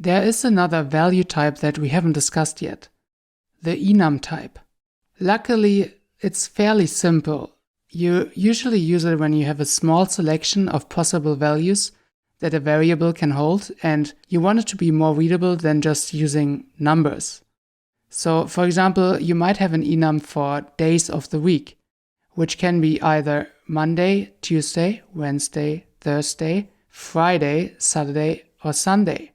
There is another value type that we haven't discussed yet, the enum type. Luckily, it's fairly simple. You usually use it when you have a small selection of possible values that a variable can hold, and you want it to be more readable than just using numbers. So, for example, you might have an enum for days of the week, which can be either Monday, Tuesday, Wednesday, Thursday, Friday, Saturday, or Sunday.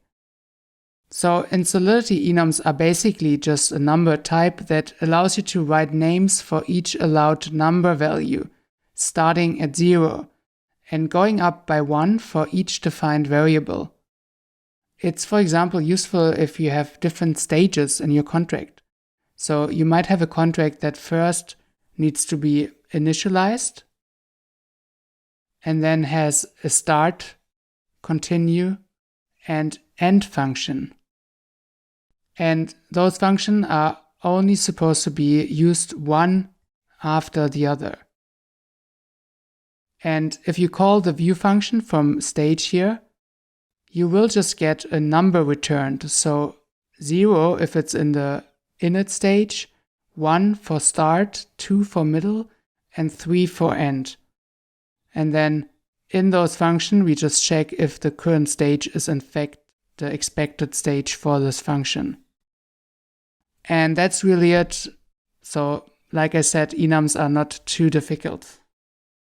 So in Solidity, enums are basically just a number type that allows you to write names for each allowed number value, starting at 0 and going up by 1 for each defined variable. It's, for example, useful if you have different stages in your contract. So you might have a contract that first needs to be initialized and then has a start, continue, and end function. And those functions are only supposed to be used one after the other. And if you call the view function from stage here, you will just get a number returned. So 0 if it's in the init stage, 1 for start, 2 for middle, and 3 for end. And then in those functions, we just check if the current stage is in fact the expected stage for this function. And that's really it. So, like I said, enums are not too difficult.